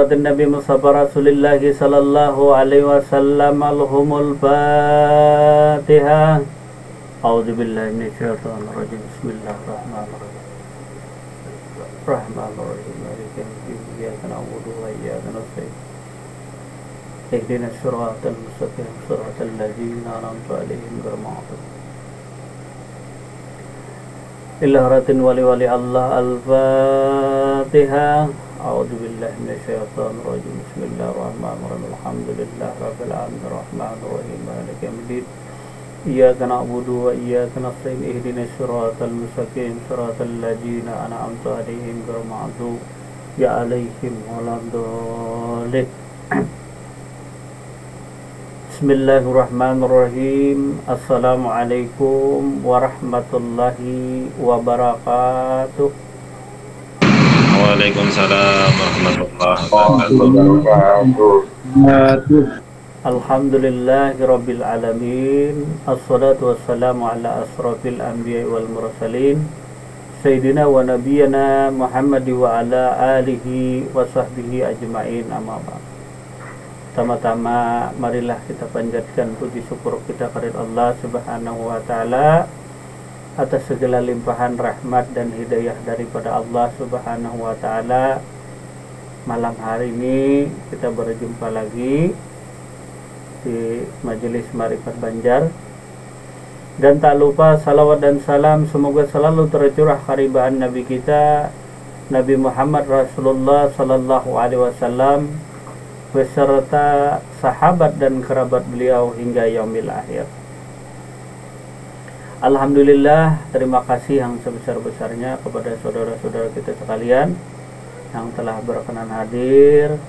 Nabi Mustafa Rasulullah sallallahu alaihi wasallam alhumul Fatihah. A'udzubillahi minasyaitonir rajim. Bismillahirrahmanirrahim. Rahmanirrahim. Maliki yaumiddin. Iyyaka na'budu wa iyyaka nasta'in. Ihdinas siratal mustaqim. Siratal ladzina an'amta 'alaihim ghairil maghdubi 'alaihim wali Allah. Al-Fatihah. A'udzubillahi minasyaitonir rajim. Bismillahirrahmanirrahim. Alhamdulillahi rabbil alamin. Arrahmanirrahim. Maliki yaumiddin. Iyyaka na'budu wa iyyaka nasta'in. Ihdinas siratal mustaqim. Siratal ladzina an'amta 'alaihim ghairil maghdubi 'alaihim waladdallin. Bismillahirrahmanirrahim. Assalamualaikum warahmatullahi wabarakatuh. Waalaikumsalam warahmatullahi wabarakatuh. Alhamdulillahi rabbil alamin. Assalatu wassalamu ala asrafil anbiya wal mursalin Sayyidina wa nabiyana Muhammad wa ala alihi wa sahbihi ajma'in, amma ba'd. Pertama-tama marilah kita panjatkan puji syukur kita kepada Allah Subhanahu wa taala atas segala limpahan rahmat dan hidayah daripada Allah Subhanahu wa taala. Malam hari ini kita berjumpa lagi di Majelis Ma'rifat Banjar, dan tak lupa salawat dan salam semoga selalu tercurah kehadiran Nabi kita Nabi Muhammad Rasulullah sallallahu alaihi wasallam beserta sahabat dan kerabat beliau hingga yaumil akhir. Alhamdulillah, terima kasih yang sebesar-besarnya kepada saudara-saudara kita sekalian yang telah berkenan hadir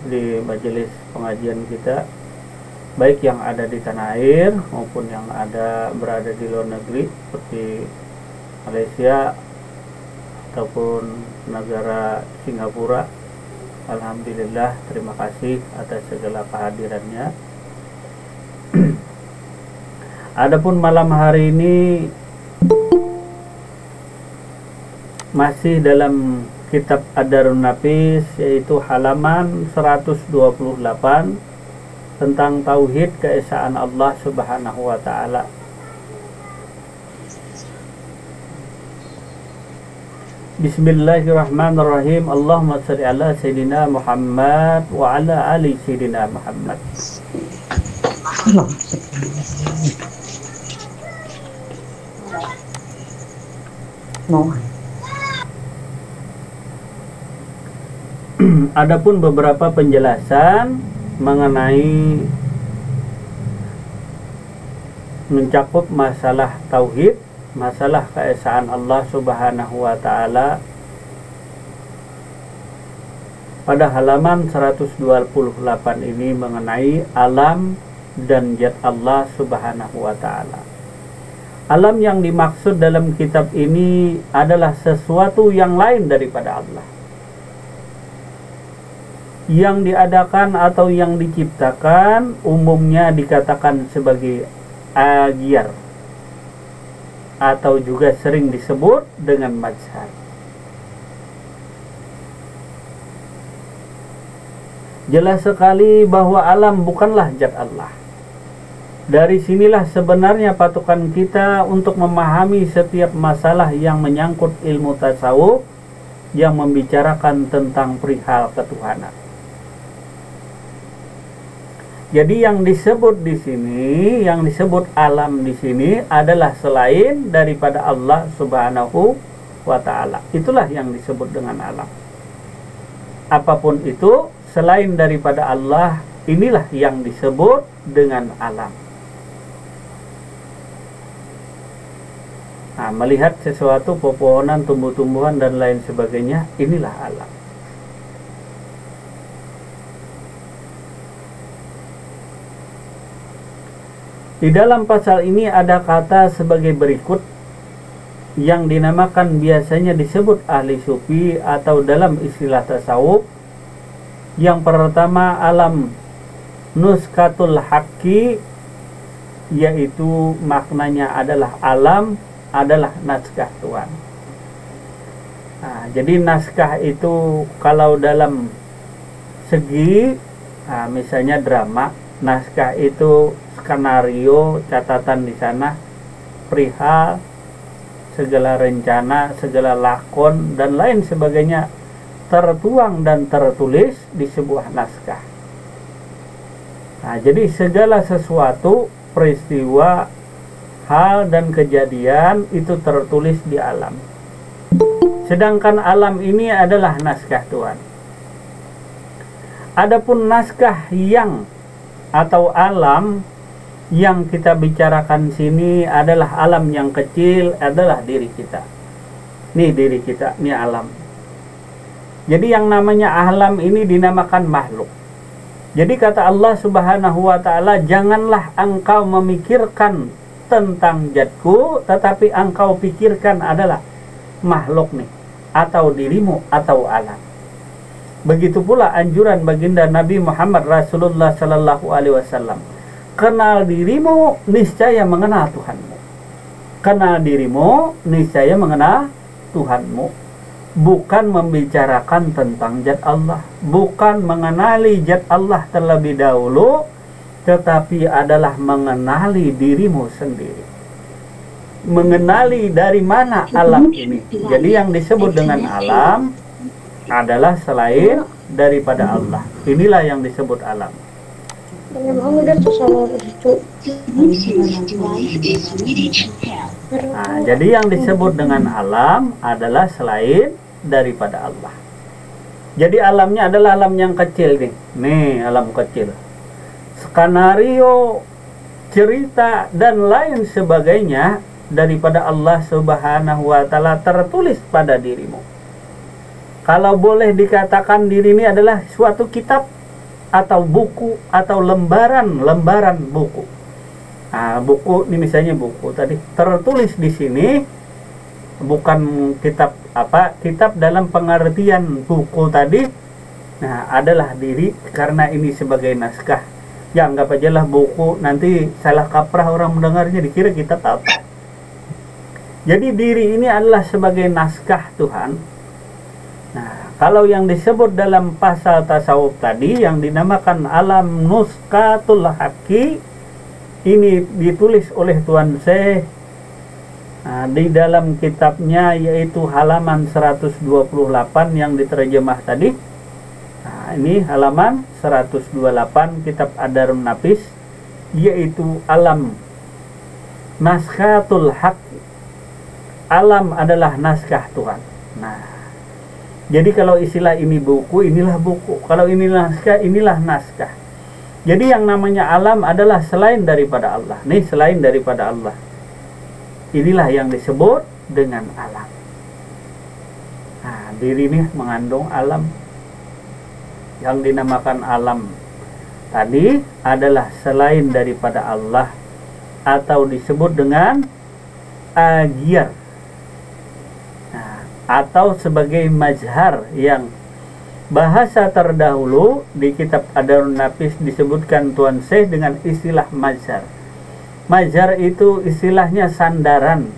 di majelis pengajian kita, baik yang ada di tanah air maupun yang berada di luar negeri seperti Malaysia ataupun negara Singapura. Alhamdulillah, terima kasih atas segala kehadirannya. Adapun malam hari ini masih dalam kitab Ad-Darun Nafis, yaitu halaman 128 tentang tauhid keesaan Allah Subhanahu wa taala. Bismillahirrahmanirrahim. Allahumma shalli ala Sayyidina Muhammad wa ala ali Sayyidina Muhammad. Adapun beberapa penjelasan mengenai mencakup masalah tauhid, masalah keesaan Allah Subhanahu wa taala pada halaman 128 ini mengenai alam dan zat Allah Subhanahu wa taala. Alam yang dimaksud dalam kitab ini adalah sesuatu yang lain daripada Allah, yang diadakan atau yang diciptakan, umumnya dikatakan sebagai agyar atau juga sering disebut dengan majhar. Jelas sekali bahwa alam bukanlah zat Allah. Dari sinilah sebenarnya patokan kita untuk memahami setiap masalah yang menyangkut ilmu tasawuf yang membicarakan tentang perihal ketuhanan. Jadi yang disebut di sini, yang disebut alam di sini adalah selain daripada Allah Subhanahu wa taala. Itulah yang disebut dengan alam. Apapun itu selain daripada Allah, inilah yang disebut dengan alam. Nah, melihat sesuatu, pepohonan, tumbuh-tumbuhan dan lain sebagainya, inilah alam. Di dalam pasal ini ada kata sebagai berikut yang dinamakan biasanya disebut ahli sufi atau dalam istilah tasawuf. Yang pertama, alam nuskatul haqqi, yaitu maknanya adalah alam adalah naskah Tuhan. Nah, jadi naskah itu kalau dalam segi misalnya drama, naskah itu skenario, catatan di sana, perihal segala rencana, segala lakon dan lain sebagainya tertuang dan tertulis di sebuah naskah. Nah, jadi segala sesuatu, peristiwa, hal dan kejadian itu tertulis di alam. Sedangkan alam ini adalah naskah Tuhan. Adapun naskah yang atau alam yang kita bicarakan sini adalah alam yang kecil, adalah diri kita. Nih diri kita, nih alam. Jadi yang namanya alam ini dinamakan makhluk. Jadi kata Allah Subhanahu wa ta'ala, janganlah engkau memikirkan tentang zatku, tetapi engkau pikirkan adalah makhluk nih, atau dirimu, atau alam. Begitu pula anjuran baginda Nabi Muhammad Rasulullah Sallallahu Alaihi Wasallam, kenal dirimu, niscaya mengenal Tuhanmu. Kenal dirimu, niscaya mengenal Tuhanmu. Bukan membicarakan tentang zat Allah, bukan mengenali zat Allah terlebih dahulu, tetapi adalah mengenali dirimu sendiri. Mengenali dari mana alam ini. Jadi yang disebut dengan alam adalah selain daripada Allah. Inilah yang disebut alam. Nah, jadi yang disebut dengan alam adalah selain daripada Allah. Jadi alamnya adalah alam yang kecil nih. Nih alam kecil. Skenario, cerita dan lain sebagainya daripada Allah Subhanahu wa ta'ala tertulis pada dirimu. Kalau boleh dikatakan diri ini adalah suatu kitab atau buku atau lembaran buku. Nah, buku ini misalnya buku tadi tertulis di sini, bukan kitab kitab dalam pengertian buku tadi. Nah, adalah diri karena ini sebagai naskah. Ya anggap aja lah buku, nanti salah kaprah orang mendengarnya dikira kitab apa. Jadi diri ini adalah sebagai naskah Tuhan. Nah, kalau yang disebut dalam pasal tasawuf tadi yang dinamakan alam nuskatul haqi, ini ditulis oleh Tuan Syekh di dalam kitabnya, yaitu halaman 128 yang diterjemah tadi. Nah, ini halaman 128 kitab Adarun Nafis, yaitu alam naskatul haqi. Alam adalah naskah Tuhan. Nah, jadi kalau istilah ini buku, inilah buku. Kalau ini naskah, inilah naskah. Jadi yang namanya alam adalah selain daripada Allah. Nih selain daripada Allah. Inilah yang disebut dengan alam. Nah, diri ini mengandung alam. Yang dinamakan alam tadi adalah selain daripada Allah, atau disebut dengan agiyar. Atau sebagai mazhar, yang bahasa terdahulu di kitab Adarun Nafis disebutkan Tuan Syekh dengan istilah mazhar. Mazhar itu istilahnya sandaran,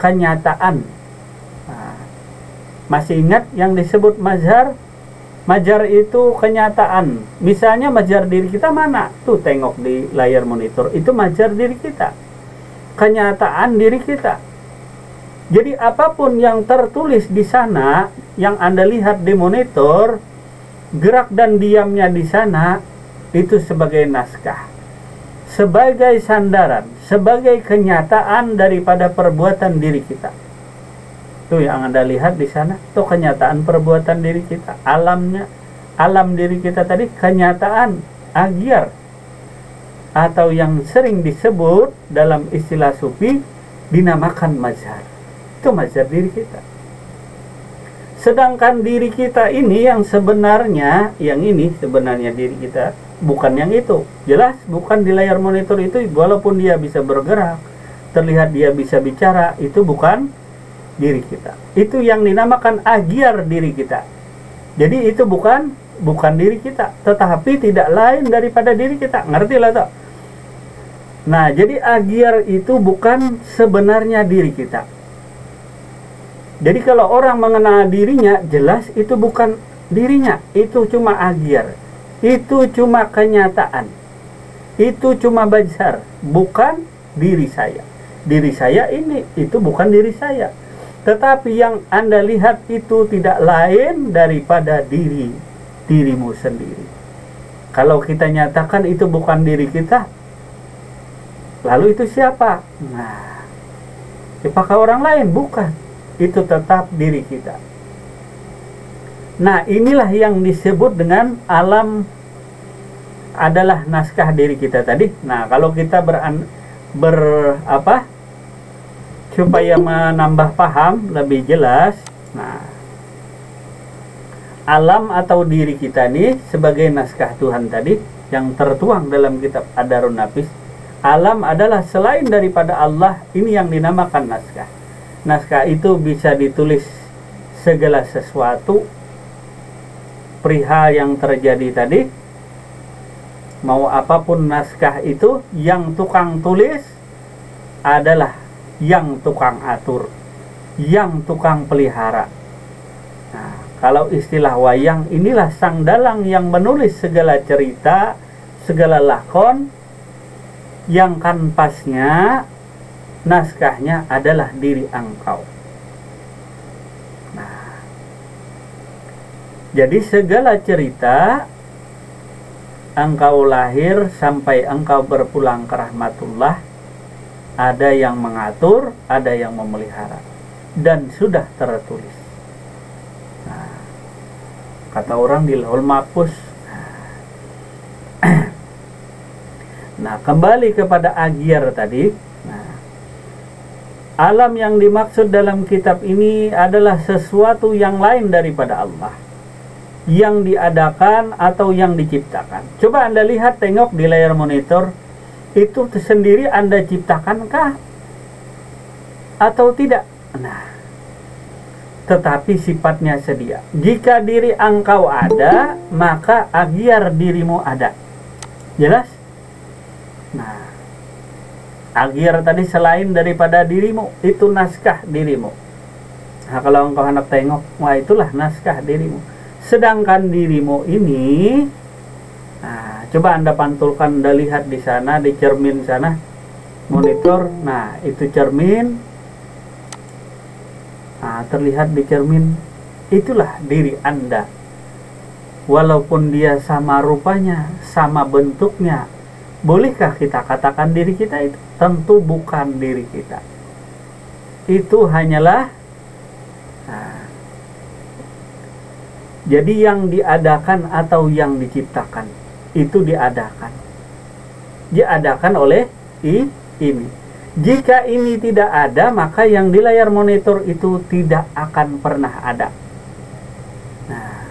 kenyataan. Nah, masih ingat yang disebut mazhar? Mazhar itu kenyataan. Misalnya mazhar diri kita mana? Tuh tengok di layar monitor, itu mazhar diri kita, kenyataan diri kita. Jadi apapun yang tertulis di sana, yang Anda lihat di monitor, gerak dan diamnya di sana, itu sebagai naskah, sebagai sandaran, sebagai kenyataan daripada perbuatan diri kita. Itu yang Anda lihat di sana, itu kenyataan perbuatan diri kita, alamnya, alam diri kita tadi, kenyataan agiyar, atau yang sering disebut dalam istilah sufi dinamakan mazhar. Itu mazhar diri kita. Sedangkan diri kita ini yang sebenarnya, yang ini sebenarnya diri kita, bukan yang itu. Jelas bukan di layar monitor itu, walaupun dia bisa bergerak, terlihat dia bisa bicara, itu bukan diri kita. Itu yang dinamakan agiyar diri kita. Jadi itu bukan diri kita, tetapi tidak lain daripada diri kita. Ngerti lah toh? Nah, jadi agiyar itu bukan sebenarnya diri kita. Jadi kalau orang mengenal dirinya, jelas itu bukan dirinya, itu cuma agyar, itu cuma kenyataan, itu cuma bazar, bukan diri saya. Diri saya ini, itu bukan diri saya. Tetapi yang Anda lihat itu tidak lain daripada dirimu sendiri. Kalau kita nyatakan itu bukan diri kita, lalu itu siapa? Nah, apakah orang lain? Bukan. Itu tetap diri kita. Nah, inilah yang disebut dengan alam adalah naskah diri kita tadi. Nah, kalau kita supaya menambah paham lebih jelas. Nah, alam atau diri kita ini sebagai naskah Tuhan tadi yang tertuang dalam kitab Ad-Darun Nafis. Alam adalah selain daripada Allah, ini yang dinamakan naskah. Naskah itu bisa ditulis segala sesuatu perihal yang terjadi tadi. Mau apapun naskah itu, yang tukang tulis adalah yang tukang atur, yang tukang pelihara. Nah, kalau istilah wayang, inilah sang dalang yang menulis segala cerita, segala lakon, yang kanvasnya, naskahnya adalah diri engkau. Nah, jadi segala cerita engkau lahir sampai engkau berpulang ke rahmatullah, ada yang mengatur, ada yang memelihara, dan sudah tertulis. Nah, kata orang di Lauhul Mahfuz. Nah, kembali kepada agyar tadi. Nah, alam yang dimaksud dalam kitab ini adalah sesuatu yang lain daripada Allah, yang diadakan atau yang diciptakan. Coba Anda lihat, tengok di layar monitor. Itu sendiri Anda ciptakankah atau tidak? Nah, tetapi sifatnya sedia. Jika diri engkau ada, maka agyar dirimu ada. Jelas? Nah, agyar tadi selain daripada dirimu, itu naskah dirimu. Nah, kalau engkau hendak tengok, wah itulah naskah dirimu. Sedangkan dirimu ini, nah, coba Anda pantulkan, Anda lihat di sana, di cermin sana, monitor. Nah, itu cermin. Nah, terlihat di cermin, itulah diri Anda. Walaupun dia sama rupanya, sama bentuknya, bolehkah kita katakan diri kita itu? Tentu bukan diri kita. Itu hanyalah, nah, jadi yang diadakan atau yang diciptakan, itu diadakan oleh ini. Jika ini tidak ada, maka yang di layar monitor itu tidak akan pernah ada. Nah,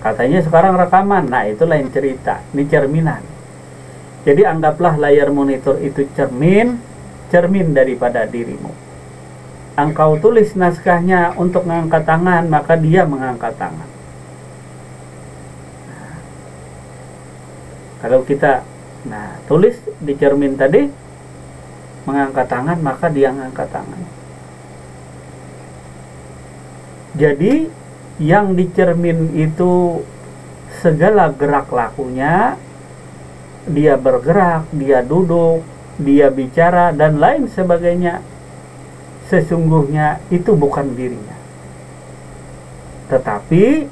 katanya sekarang rekaman. Nah, itu lain cerita. Ini cerminan. Jadi anggaplah layar monitor itu cermin daripada dirimu. Engkau tulis naskahnya untuk mengangkat tangan, maka dia mengangkat tangan. Kalau kita tulis di cermin tadi mengangkat tangan, maka dia mengangkat tangan. Jadi yang di cermin itu segala gerak lakunya, dia bergerak, dia duduk, dia bicara dan lain sebagainya, sesungguhnya itu bukan dirinya, tetapi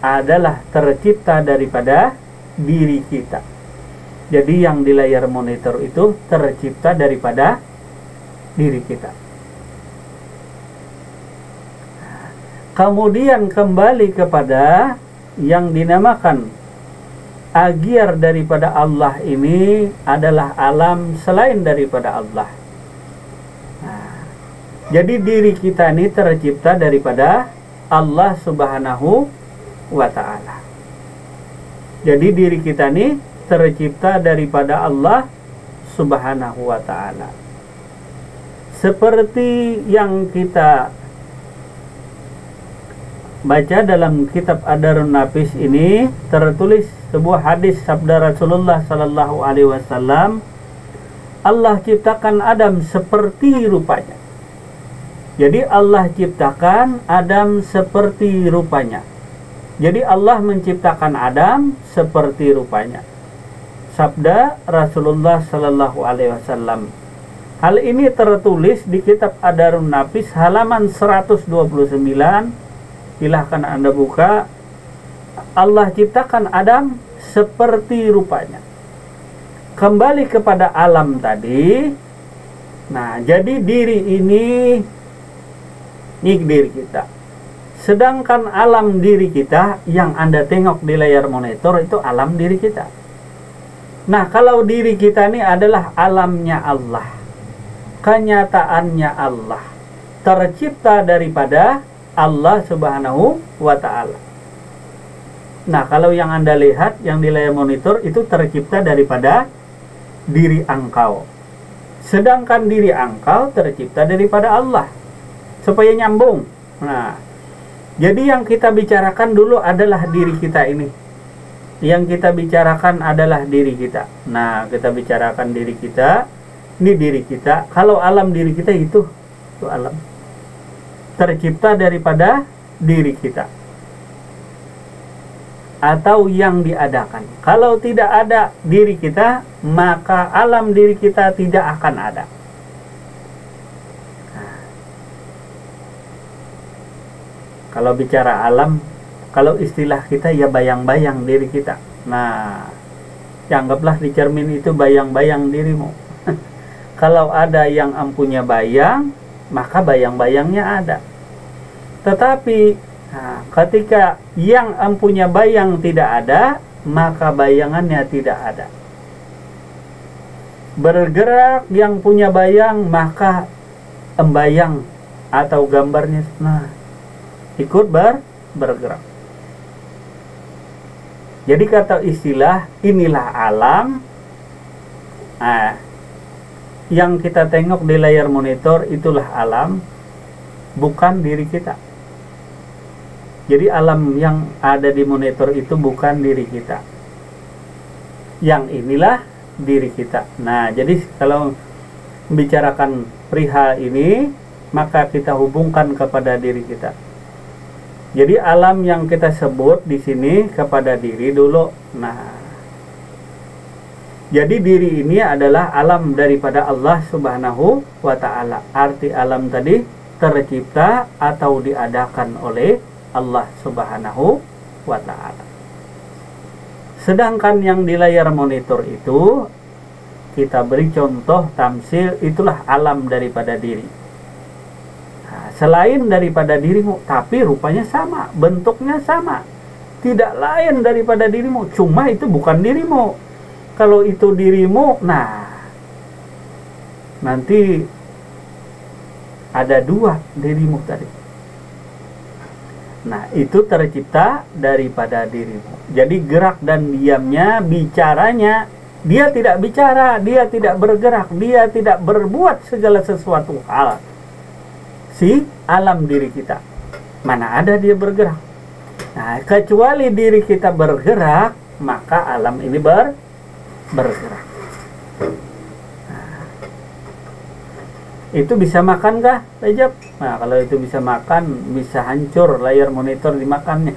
adalah tercipta daripada diri kita. Jadi yang di layar monitor itu tercipta daripada diri kita. Kemudian kembali kepada yang dinamakan agyar daripada Allah ini adalah alam selain daripada Allah. Nah, jadi diri kita ini tercipta daripada Allah Subhanahu wa Ta'ala. Jadi diri kita ini tercipta daripada Allah Subhanahu wa Ta'ala. Seperti yang kita baca dalam kitab Ad-Darun Nafis ini, tertulis sebuah hadis sabda Rasulullah sallallahu alaihi wasallam, Allah ciptakan Adam seperti rupanya. Jadi Allah ciptakan Adam seperti rupanya. Jadi Allah menciptakan Adam seperti rupanya. Sabda Rasulullah Sallallahu Alaihi Wasallam. Hal ini tertulis di kitab Adarun Nafis halaman 129. Silahkan Anda buka. Allah ciptakan Adam seperti rupanya. Kembali kepada alam tadi. Nah, jadi diri ini diri kita. Sedangkan alam diri kita yang Anda tengok di layar monitor itu alam diri kita. Nah, kalau diri kita ini adalah alamnya Allah, kenyataannya Allah, tercipta daripada Allah Subhanahu wa Ta'ala. Nah, kalau yang Anda lihat yang di layar monitor itu tercipta daripada diri engkau. Sedangkan diri engkau tercipta daripada Allah. Supaya nyambung. Nah, jadi yang kita bicarakan dulu adalah diri kita ini. Yang kita bicarakan adalah diri kita. Nah, kita bicarakan diri kita. Ini diri kita. Kalau alam diri kita itu alam. Tercipta daripada diri kita. Atau yang diadakan. Kalau tidak ada diri kita, maka alam diri kita tidak akan ada. Kalau bicara alam, kalau istilah kita ya bayang-bayang diri kita. Nah, anggaplah di cermin itu bayang-bayang dirimu. Kalau ada yang empunya bayang, maka bayang-bayangnya ada. Tetapi ketika yang empunya bayang tidak ada, maka bayangannya tidak ada. Bergerak yang punya bayang, maka embayang atau gambarnya ikut bergerak. Jadi kata istilah inilah alam. Yang kita tengok di layar monitor itulah alam, bukan diri kita. Jadi alam yang ada di monitor itu bukan diri kita. Yang inilah diri kita. Nah, jadi kalau membicarakan perihal ini, maka kita hubungkan kepada diri kita. Jadi alam yang kita sebut di sini kepada diri dulu. Nah, jadi diri ini adalah alam daripada Allah Subhanahu wa Ta'ala. Arti alam tadi tercipta atau diadakan oleh Allah Subhanahu wa Ta'ala. Sedangkan yang di layar monitor itu kita beri contoh tamsil, itulah alam daripada diri. Selain daripada dirimu, tapi rupanya sama, bentuknya sama, tidak lain daripada dirimu, cuma itu bukan dirimu. Kalau itu dirimu, nah nanti ada dua dirimu tadi. Nah, itu tercipta daripada dirimu. Jadi gerak dan diamnya, bicaranya, dia tidak bicara, dia tidak bergerak, dia tidak berbuat segala sesuatu hal. Si alam diri kita, mana ada dia bergerak. Nah, kecuali diri kita bergerak, maka alam ini bergerak. Nah, itu bisa makan kah, Rejab? Nah, kalau itu bisa makan, bisa hancur layar monitor dimakannya.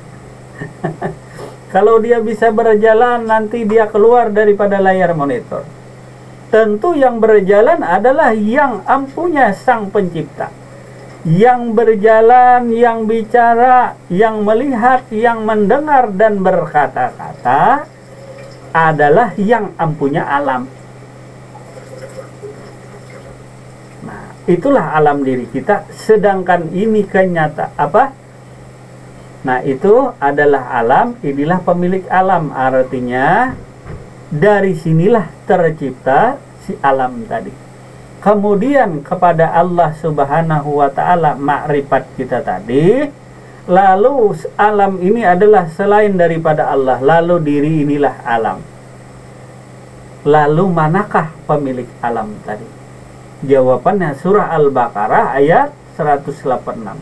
Kalau dia bisa berjalan, nanti dia keluar daripada layar monitor. Tentu yang berjalan adalah yang empunya Sang Pencipta. Yang berjalan, yang bicara, yang melihat, yang mendengar dan berkata-kata adalah yang empunya alam. Nah, itulah alam diri kita. Sedangkan ini Nah, itu adalah alam, inilah pemilik alam. Artinya dari sinilah tercipta si alam tadi. Kemudian kepada Allah Subhanahu wa Ta'ala makrifat kita tadi. Lalu alam ini adalah selain daripada Allah. Lalu diri inilah alam. Lalu manakah pemilik alam tadi? Jawabannya surah Al-Baqarah ayat 186.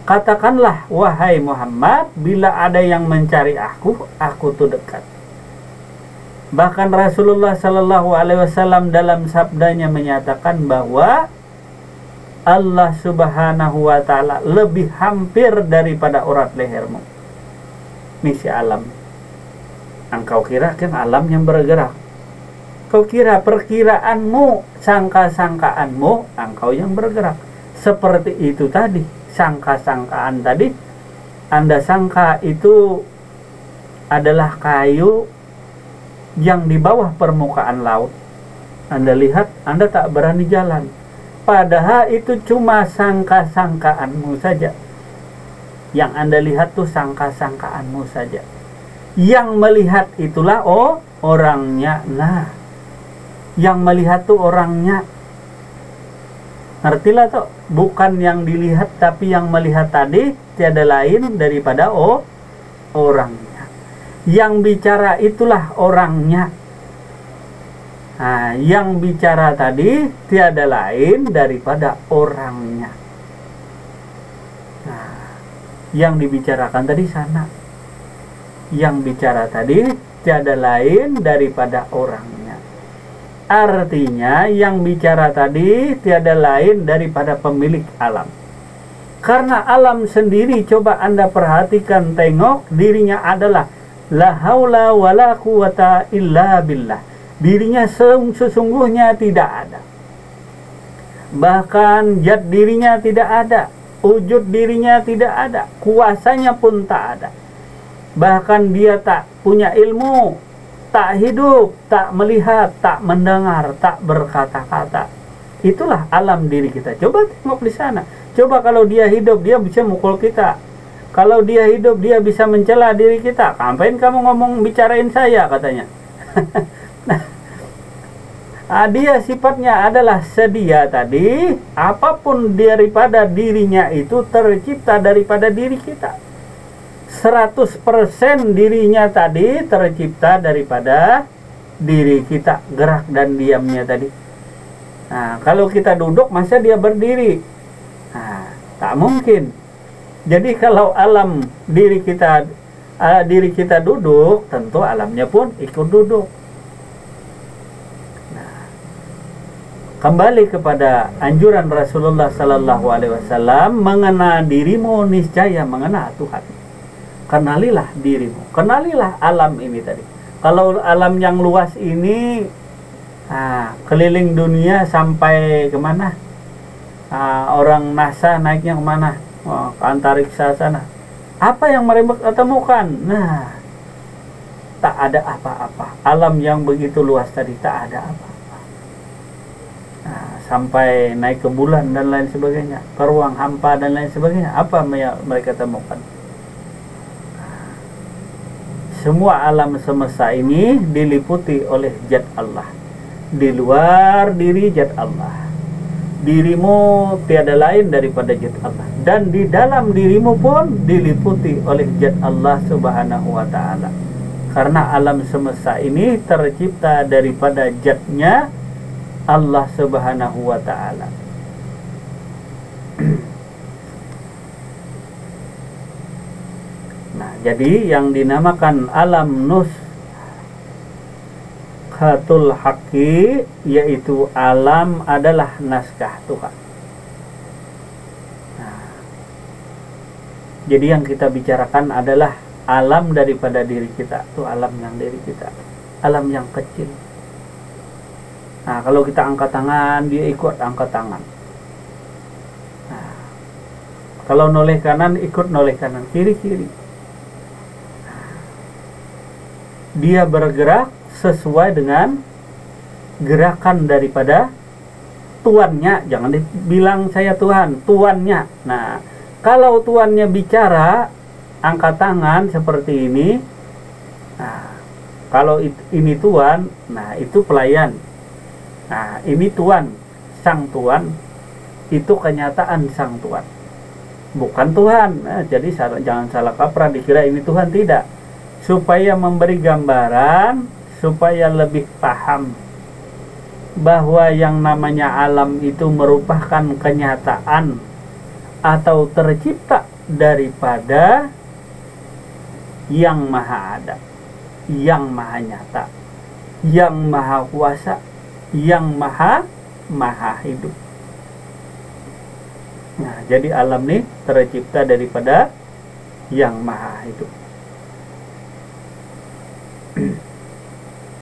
Katakanlah wahai Muhammad, bila ada yang mencari aku tuh dekat. Bahkan Rasulullah Sallallahu Alaihi Wasallam dalam sabdanya menyatakan bahwa Allah subhanahu wa ta'ala lebih hampir daripada urat lehermu. Ini si alam. Engkau kira kan alam yang bergerak. Kau kira perkiraanmu, sangka-sangkaanmu, engkau yang bergerak. Seperti itu tadi, sangka-sangkaan tadi. Anda sangka itu adalah kayu yang di bawah permukaan laut. Anda lihat, Anda tak berani jalan. Padahal itu cuma sangka-sangkaanmu saja. Yang Anda lihat tuh sangka-sangkaanmu saja. Yang melihat itulah orangnya. Nah, yang melihat tuh orangnya. Ngertilah tuh, bukan yang dilihat tapi yang melihat tadi tiada lain daripada orangnya. Yang bicara itulah orangnya. Nah, yang bicara tadi tiada lain daripada orangnya. Nah, yang dibicarakan tadi sana. Yang bicara tadi tiada lain daripada orangnya. Artinya yang bicara tadi tiada lain daripada pemilik alam. Karena alam sendiri, coba Anda perhatikan, tengok, dirinya adalah la haula wala quwata illa billah. Dirinya sesungguhnya tidak ada. Bahkan zat dirinya tidak ada, wujud dirinya tidak ada, kuasanya pun tak ada. Bahkan dia tak punya ilmu, tak hidup, tak melihat, tak mendengar, tak berkata-kata. Itulah alam diri kita. Coba tengok di sana. Coba kalau dia hidup, dia bisa mukul kita. Kalau dia hidup, dia bisa mencela diri kita. Ngapain kamu ngomong bicarain saya, katanya. Dia sifatnya adalah sedia tadi. Apapun daripada dirinya itu tercipta daripada diri kita. 100% dirinya tadi tercipta daripada diri kita, gerak dan diamnya tadi. Nah, kalau kita duduk, masa dia berdiri? Nah, tak mungkin. Jadi kalau alam diri kita duduk, tentu alamnya pun ikut duduk. Nah, kembali kepada anjuran Rasulullah Sallallahu Alaihi Wasallam, mengenal dirimu niscaya mengenal Tuhan. Kenalilah dirimu, kenalilah alam ini tadi. Kalau alam yang luas ini, keliling dunia sampai kemana? Orang NASA naiknya kemana? Ke antariksa sana. Apa yang mereka temukan? Nah, tak ada apa-apa. Alam yang begitu luas tadi tak ada apa-apa. Sampai naik ke bulan dan lain sebagainya, ke ruang hampa dan lain sebagainya. Apa mereka temukan? Semua alam semesta ini diliputi oleh zat Allah. Di luar diri zat Allah. Dirimu tiada lain daripada zat Allah. Dan di dalam dirimu pun diliputi oleh zat Allah Subhanahu wa ta'ala. Karena alam semesta ini tercipta daripada zatnya Allah Subhanahu wa ta'ala. Nah, jadi yang dinamakan alam nuskhatul haqqi, yaitu alam adalah naskah Tuhan. Nah, jadi yang kita bicarakan adalah alam daripada diri kita. Itu alam yang diri kita, alam yang kecil. Nah, kalau kita angkat tangan, dia ikut angkat tangan. Nah, kalau noleh kanan, ikut noleh kanan, kiri-kiri. Dia bergerak sesuai dengan gerakan daripada tuannya. Jangan dibilang saya Tuhan, tuannya. Nah, kalau tuannya bicara, angkat tangan seperti ini. Nah, kalau ini tuan, nah itu pelayan. Nah, ini tuan, sang tuan, itu kenyataan sang tuan, bukan Tuhan. Nah, jadi jangan salah kaprah dikira ini Tuhan, tidak. Supaya memberi gambaran, supaya lebih paham bahwa yang namanya alam itu merupakan kenyataan atau tercipta daripada yang maha ada, yang maha nyata, yang maha kuasa, yang maha hidup. Nah, jadi alam nih tercipta daripada yang maha itu.